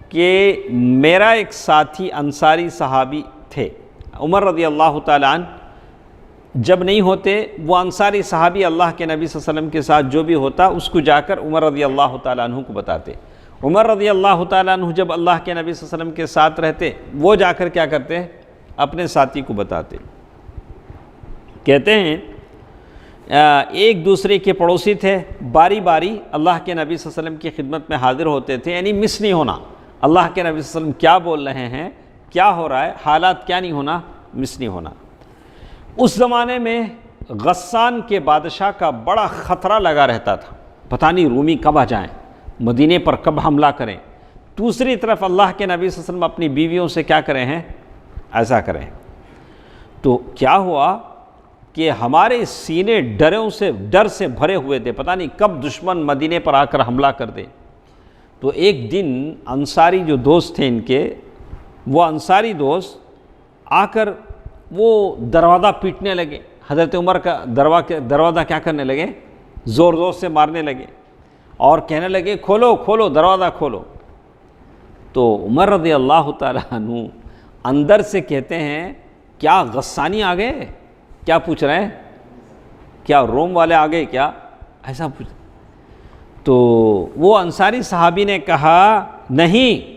کہ میرا ایک ساتھی انصاری صحابی تھے. عمر رضی اللہ تعالیٰ عنہ جب نہیں ہوتے وہ انصاری صحابی اللہ کے نبی صلی اللہ علیہ وسلم کے ساتھ جو بھی ہوتا اس کو جا کر عمر رضی اللہ تعالیٰ عنہ کو بتاتے. عمر رضی اللہ تعالیٰ عنہ جب اللہ کے نبی صلی اللہ علیہ وسلم کے ساتھ رہتے وہ جا کر کیا کرتے؟ اپنے ساتھی کو بتاتے. کہتے ہیں ایک دوسرے کے پڑوسی تھے، باری باری اللہ کے نبی صلی اللہ علیہ وسلم کی خدمت میں حاضر ہوتے تھے. یعنی مس نہیں ہونا، اللہ کے نبی صلی اللہ علیہ وسلم کیا بول رہے ہیں، کیا ہو رہا ہے، حالات کیا نہیں ہونا، مس نہیں ہونا. اس زمانے میں غسان کے بادشاہ کا بڑا خطرہ لگا رہتا تھا، پتہ نہیں رومی کب آ جائیں، مدینے پر کب حملہ کریں. دوسری طرف اللہ کے نبی صلی اللہ علیہ وسلم اپنی بیویوں سے کیا کریں ہیں، ایسا کریں. تو کیا ہوا کہ ہمارے سینے ڈر سے بھرے ہوئے تھے، پتہ نہیں کب دشمن مدینے پر آ کر حملہ کر دے. تو ایک دن انصاری جو دوست تھے ان کے، وہ انصاری دوست آ کر وہ دروازہ پیٹنے لگے. حضرت عمر کا دروازہ کیا کرنے لگے، زور سے مارنے لگے اور کہنے لگے کھولو دروازہ کھولو. تو عمر رضی اللہ تعالیٰ عنہ اندر سے کہتے ہیں کیا غسانی آ گئے؟ کیا پوچھ رہے ہیں؟ کیا روم والے آ گئے کیا؟ ایسا پوچھ. تو وہ انصاری صحابی نے کہا نہیں،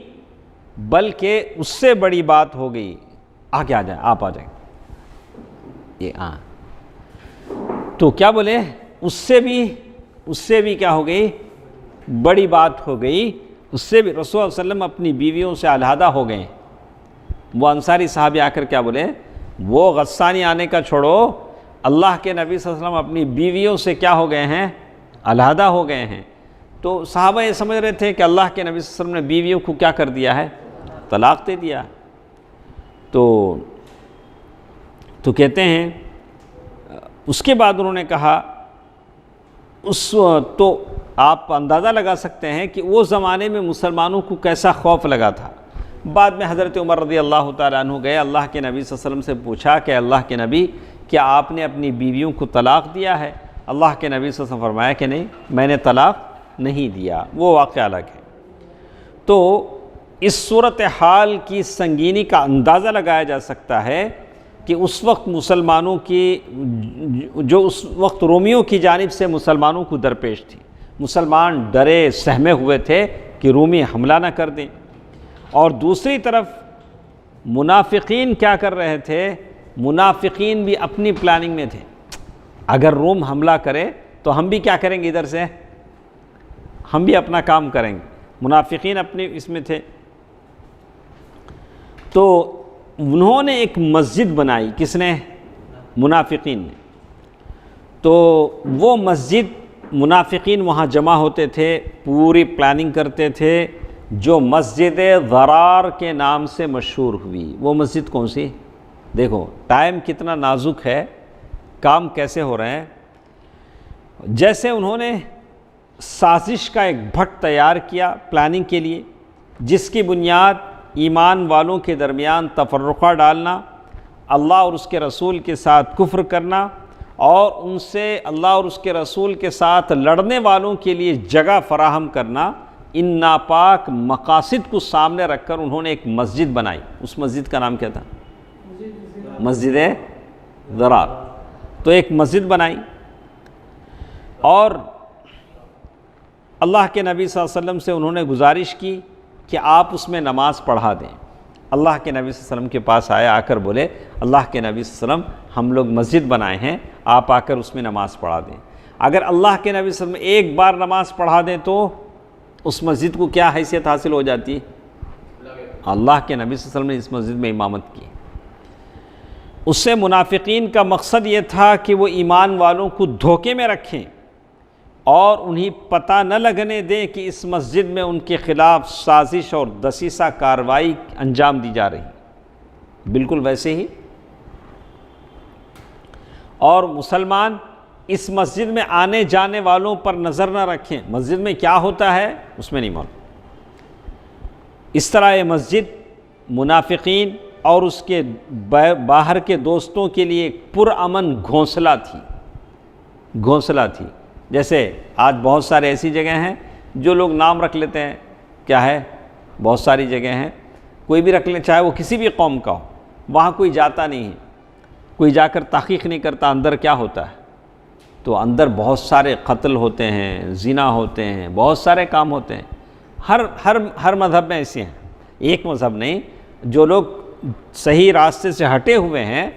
بلکہ اس سے بڑی بات ہو گئی. آگے آ جائیں، آپ آ جائیں. یہ تو کیا بولے؟ اس سے بھی کیا ہو گئی؟ بڑی بات ہو گئی. اس سے بھی رسول اللہ صلی اللہ علیہ وسلم اپنی بیویوں سے علیحدہ ہو گئے. وہ انصاری صحابی آ کر کیا بولے؟ وہ غسانی آنے کا چھوڑو، اللہ کے نبی صلی اللہ علیہ وسلم اپنی بیویوں سے کیا ہو گئے ہیں؟ علیحدہ ہو گئے ہیں. تو صحابہ یہ سمجھ رہے تھے کہ اللہ کے نبی صلی اللہ علیہ وسلم نے بیویوں کو کیا کر دیا ہے؟ طلاق دے دیا. تو کہتے ہیں اس کے بعد انہوں نے کہا تو آپ اندازہ لگا سکتے ہیں کہ وہ زمانے میں مسلمانوں کو کیسا خوف لگا تھا. بعد میں حضرت عمر رضی اللہ تعالیٰ عنہ گئے، اللہ کے نبی صلی اللہ علیہ وسلم سے پوچھا کہ اللہ کے نبی کیا آپ نے اپنی بیویوں کو طلاق دیا ہے؟ اللہ کے نبی صلی اللہ علیہ وسلم فرمایا کہ نہیں، میں نے طلاق نہیں دیا. وہ واقعہ الگ ہے. تو اس صورتحال کی سنگینی کا اندازہ لگایا جا سکتا ہے کہ اس وقت مسلمانوں کی جو اس وقت رومیوں کی جانب سے مسلمانوں کو درپیش تھی. مسلمان ڈرے سہمے ہوئے تھے کہ رومی حملہ نہ کر دیں، اور دوسری طرف منافقین کیا کر رہے تھے؟ منافقین بھی اپنی پلاننگ میں تھے. اگر روم حملہ کرے تو ہم بھی کیا کریں گے؟ ادھر سے ہم بھی اپنا کام کریں گے. منافقین اپنے اس میں تھے. تو انہوں نے ایک مسجد بنائی. کس نے؟ منافقین نے. تو وہ مسجد منافقین وہاں جمع ہوتے تھے، پوری پلاننگ کرتے تھے، جو مسجد ضرار کے نام سے مشہور ہوئی. وہ مسجد کون سی؟ دیکھو ٹائم کتنا نازک ہے، کام کیسے ہو رہے ہیں. جیسے انہوں نے سازش کا ایک بھٹ تیار کیا پلاننگ کے لیے، جس کی بنیاد ایمان والوں کے درمیان تفرقہ ڈالنا، اللہ اور اس کے رسول کے ساتھ کفر کرنا، اور ان سے اللہ اور اس کے رسول کے ساتھ لڑنے والوں کے لیے جگہ فراہم کرنا. ان ناپاک مقاصد کو سامنے رکھ کر انہوں نے ایک مسجد بنائی. اس مسجد کا نام کیا تھا؟ مسجد ضرار. تو ایک مسجد بنائی، اور اللہ کے نبی صلی اللہ علیہ وسلم سے انہوں نے گزارش کی کہ آپ اس میں نماز پڑھا دیں. اللہ کے نبی صلی اللہ علیہ وسلم کے پاس آئے، آ کر بولے اللہ کے نبی صلی اللہ علیہ وسلم ہم لوگ مسجد بنائے ہیں، آپ آ کر اس میں نماز پڑھا دیں. اگر اللہ کے نبی صلی اللہ علیہ وسلم ایک بار نماز پڑھا دیں تو اس مسجد کو کیا حیثیت حاصل ہو جاتی؟ اللہ کے نبی صلی اللہ علیہ وسلم نے اس مسجد میں امامت کی. اس سے منافقین کا مقصد یہ تھا کہ وہ ایمان والوں کو دھوکے میں رکھیں اور انہیں پتہ نہ لگنے دیں کہ اس مسجد میں ان کے خلاف سازش اور دسیسہ کارروائی انجام دی جا رہی. بالکل ویسے ہی. اور مسلمان اس مسجد میں آنے جانے والوں پر نظر نہ رکھیں، مسجد میں کیا ہوتا ہے اس میں نہیں معلوم. اس طرح یہ مسجد منافقین اور اس کے باہر کے دوستوں کے لیے ایک پرامن گھونسلہ تھی. جیسے آج بہت سارے ایسی جگہ ہیں جو لوگ نام رکھ لیتے ہیں، کیا ہے، بہت ساری جگہ ہیں، کوئی بھی رکھ لیں، چاہے وہ کسی بھی قوم کا ہو، وہاں کوئی جاتا نہیں ہے، کوئی جا کر تحقیق نہیں کرتا اندر کیا ہوتا ہے. تو اندر بہت سارے قتل ہوتے ہیں، زنا ہوتے ہیں، بہت سارے کام ہوتے ہیں. ہر مذہب میں ایسے ہیں، ایک مذہب نہیں. جو لوگ صحیح راستے سے ہٹے ہوئے ہیں،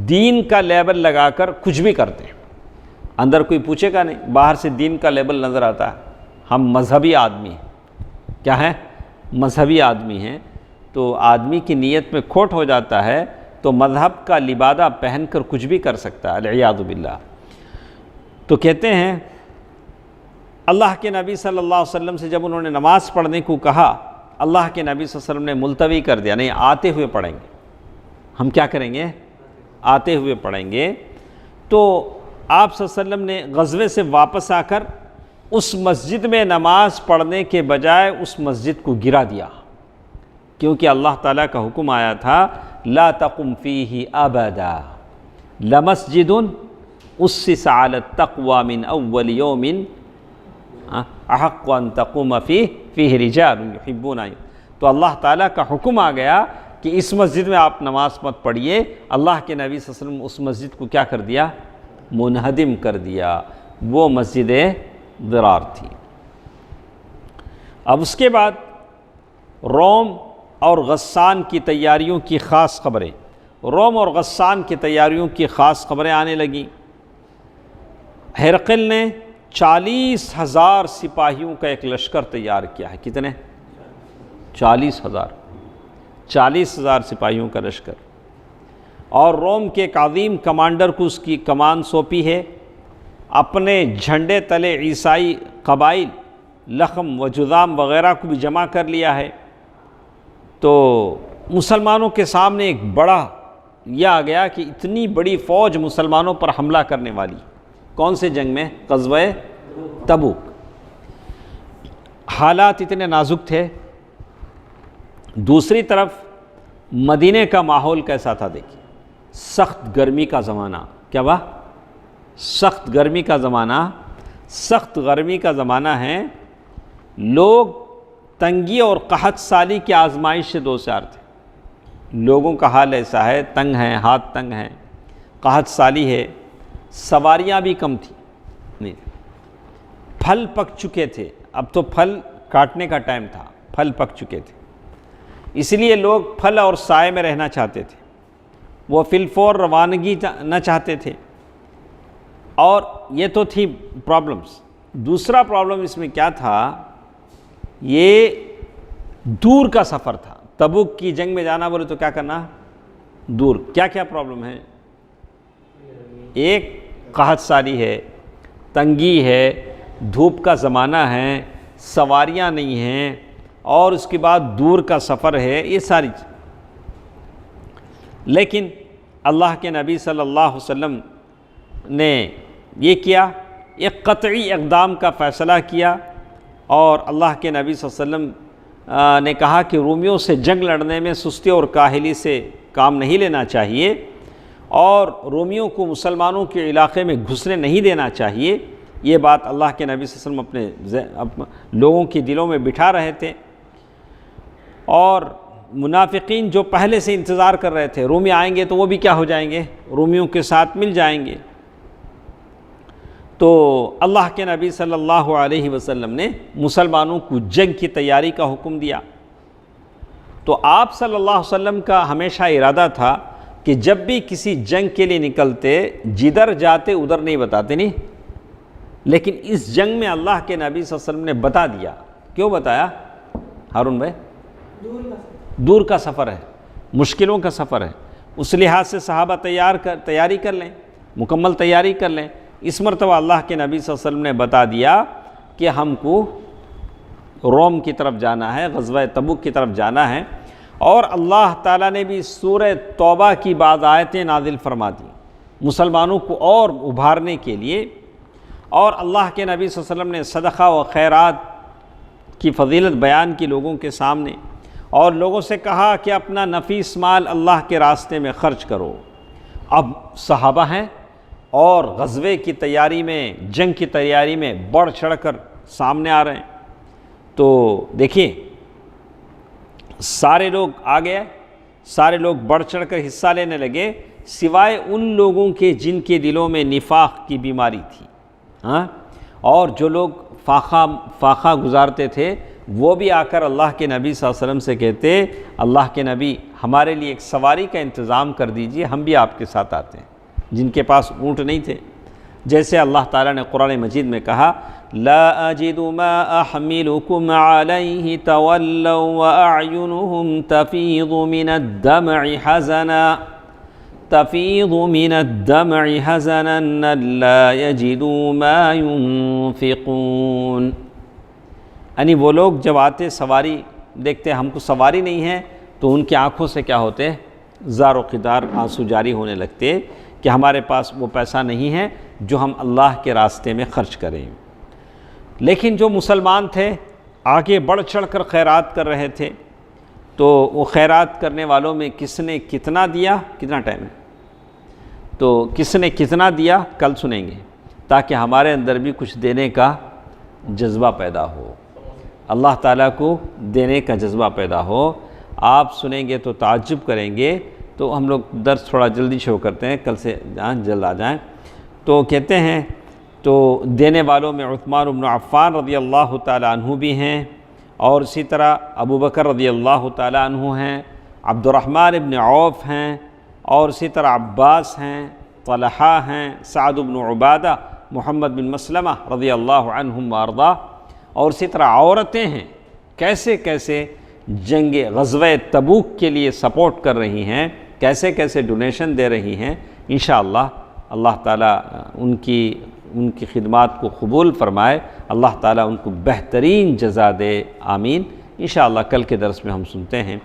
دین کا لیبل لگا کر کچھ بھی کرتے ہیں. اندر کوئی پوچھے گا نہیں، باہر سے دین کا لیبل نظر آتا ہے. ہم مذہبی آدمی ہیں. کیا ہے؟ مذہبی آدمی ہیں. تو آدمی کی نیت میں کھوٹ ہو جاتا ہے تو مذہب کا لبادہ پہن کر کچھ بھی کر سکتا ہے، العیاذ باللہ. تو کہتے ہیں اللہ کے نبی صلی اللہ علیہ وسلم سے جب انہوں نے نماز پڑھنے کو کہا، اللہ کے نبی صلی اللہ علیہ وسلم نے ملتوی کر دیا، نہیں آتے ہوئے پڑھیں گے. ہم کیا کریں گے؟ آتے ہوئے پڑھیں گے. تو آپ صلی اللہ علیہ وسلم نے غزوے سے واپس آ کر اس مسجد میں نماز پڑھنے کے بجائے اس مسجد کو گرا دیا، کیونکہ اللہ تعالیٰ کا حکم آیا تھا لا تقم فیہ ابدا لمسجد اسس علی التقوی من اول یوم احق ان تقوم فیہ رجال یحبون. تو اللہ تعالیٰ کا حکم آ گیا کہ اس مسجد میں آپ نماز مت پڑھیے، اللہ کے نبی صلی اللہ علیہ وسلم اس مسجد کو کیا کر دیا؟ منہدم کر دیا۔ وہ مسجد ضرار تھی۔ اب اس کے بعد روم اور غسان کی تیاریوں کی خاص خبریں، روم اور غسان کی تیاریوں کی خاص خبریں آنے لگیں۔ ہرقل نے 40,000 سپاہیوں کا ایک لشکر تیار کیا ہے۔ کتنے؟ 40,000 سپاہیوں کا لشکر، اور روم کے ایک عظیم کمانڈر کو اس کی کمان سونپی ہے۔ اپنے جھنڈے تلے عیسائی قبائل لخم و جذام وغیرہ کو بھی جمع کر لیا ہے۔ تو مسلمانوں کے سامنے ایک بڑا یہ آ گیا کہ اتنی بڑی فوج مسلمانوں پر حملہ کرنے والی۔ کون سے جنگ میں؟ غزوہ تبوک۔ حالات اتنے نازک تھے۔ دوسری طرف مدینے کا ماحول کیسا تھا دیکھیے، سخت گرمی کا زمانہ۔ کیا ہوا؟ سخت گرمی کا زمانہ۔ سخت گرمی کا زمانہ ہے۔ لوگ تنگی اور قحط سالی کی آزمائش سے دوچار تھے۔ لوگوں کا حال ایسا ہے، تنگ ہیں، ہاتھ تنگ ہیں، قحط سالی ہے، سواریاں بھی کم تھیں، پھل پک چکے تھے۔ اب تو پھل کاٹنے کا ٹائم تھا، پھل پک چکے تھے، اس لیے لوگ پھل اور سائے میں رہنا چاہتے تھے۔ وہ فی الفور روانگی نہ چاہتے تھے۔ اور یہ تو تھی پرابلمز۔ دوسرا پرابلم اس میں کیا تھا؟ یہ دور کا سفر تھا۔ تبوک کی جنگ میں جانا بولے تو کیا کرنا؟ دور۔ کیا کیا پرابلم ہے؟ ایک قحط سالی ہے، تنگی ہے، دھوپ کا زمانہ ہے، سواریاں نہیں ہیں، اور اس کے بعد دور کا سفر ہے، یہ ساری چیز۔ لیکن اللہ کے نبی صلی اللہ علیہ وسلم نے یہ کیا، ایک قطعی اقدام کا فیصلہ کیا، اور اللہ کے نبی صلی اللہ علیہ وسلم نے کہا کہ رومیوں سے جنگ لڑنے میں سستی اور کاہلی سے کام نہیں لینا چاہیے، اور رومیوں کو مسلمانوں کے علاقے میں گھسنے نہیں دینا چاہیے۔ یہ بات اللہ کے نبی صلی اللہ علیہ وسلم اپنے لوگوں کے دلوں میں بٹھا رہے تھے، اور منافقین جو پہلے سے انتظار کر رہے تھے رومی آئیں گے تو وہ بھی کیا ہو جائیں گے؟ رومیوں کے ساتھ مل جائیں گے۔ تو اللہ کے نبی صلی اللہ علیہ وسلم نے مسلمانوں کو جنگ کی تیاری کا حکم دیا۔ تو آپ صلی اللہ علیہ وسلم کا ہمیشہ ارادہ تھا کہ جب بھی کسی جنگ کے لیے نکلتے، جدھر جاتے ادھر نہیں بتاتے، نہیں، لیکن اس جنگ میں اللہ کے نبی صلی اللہ علیہ وسلم نے بتا دیا۔ کیوں بتایا ہارون بھائی؟ دور کا سفر ہے، مشکلوں کا سفر ہے، اس لحاظ سے صحابہ تیاری کر لیں، مکمل تیاری کر لیں۔ اس مرتبہ اللہ کے نبی صلی اللہ علیہ وسلم نے بتا دیا کہ ہم کو روم کی طرف جانا ہے، غزوہ تبوک کی طرف جانا ہے، اور اللہ تعالیٰ نے بھی سورہ توبہ کی بعض آیتیں نازل فرما دی مسلمانوں کو اور ابھارنے کے لیے۔ اور اللہ کے نبی صلی اللہ علیہ وسلم نے صدقہ و خیرات کی فضیلت بیان کی لوگوں کے سامنے، اور لوگوں سے کہا کہ اپنا نفیس مال اللہ کے راستے میں خرچ کرو۔ اب صحابہ ہیں اور غزوے کی تیاری میں، جنگ کی تیاری میں بڑھ چڑھ کر سامنے آ رہے ہیں۔ تو دیکھیے سارے لوگ آ گئے، سارے لوگ بڑھ چڑھ کر حصہ لینے لگے، سوائے ان لوگوں کے جن کے دلوں میں نفاق کی بیماری تھی، اور جو لوگ فاقہ گزارتے تھے وہ بھی آ کر اللہ کے نبی صلی اللہ علیہ وسلم سے کہتے، اللہ کے نبی ہمارے لیے ایک سواری کا انتظام کر دیجئے، ہم بھی آپ کے ساتھ آتے ہیں۔ جن کے پاس اونٹ نہیں تھے، جیسے اللہ تعالیٰ نے قرآن مجید میں کہا، لا اجد ما احملکم علیہ تولوا واعینہم تفیض من الدمع حزنا لا یجدوا ما ينفقون۔ یعنی وہ لوگ جب آتے سواری دیکھتے ہم کو سواری نہیں ہے تو ان کی آنکھوں سے کیا ہوتے؟ زار و قدار آنسو جاری ہونے لگتے کہ ہمارے پاس وہ پیسہ نہیں ہے جو ہم اللہ کے راستے میں خرچ کریں۔ لیکن جو مسلمان تھے آگے بڑھ چڑھ کر خیرات کر رہے تھے، تو وہ خیرات کرنے والوں میں کس نے کتنا دیا، کتنا ٹائم ہے، تو کس نے کتنا دیا کل سنیں گے، تاکہ ہمارے اندر بھی کچھ دینے کا جذبہ پیدا ہو، اللہ تعالیٰ کو دینے کا جذبہ پیدا ہو۔ آپ سنیں گے تو تعجب کریں گے۔ تو ہم لوگ درس تھوڑا جلدی شروع کرتے ہیں، کل سے جلد آ جائیں۔ تو کہتے ہیں تو دینے والوں میں عثمان بن عفان رضی اللہ تعالیٰ عنہ بھی ہیں، اور اسی طرح ابو بکر رضی اللہ تعالیٰ عنہ ہیں، عبد الرحمن ابن عوف ہیں، اور اسی طرح عباس ہیں، طلحہ ہیں، سعد بن عبادہ، محمد بن مسلمہ رضی اللہ عنہم وارضاہ، اور اسی طرح عورتیں ہیں، کیسے کیسے جنگ غزوہ تبوک کے لیے سپورٹ کر رہی ہیں، کیسے کیسے ڈونیشن دے رہی ہیں۔ انشاءاللہ اللہ تعالیٰ ان کی خدمات کو قبول فرمائے، اللہ تعالیٰ ان کو بہترین جزا دے، آمین۔ انشاءاللہ کل کے درس میں ہم سنتے ہیں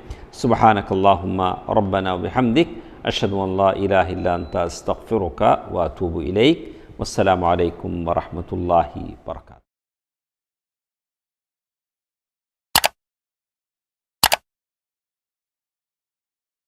سبحانک اللہم ربنا وبحمدک، اشہد ان لا الہ الا انت استغفرک واتوب الیک، والسلام علیکم ورحمۃ اللہ وبرکاتہ۔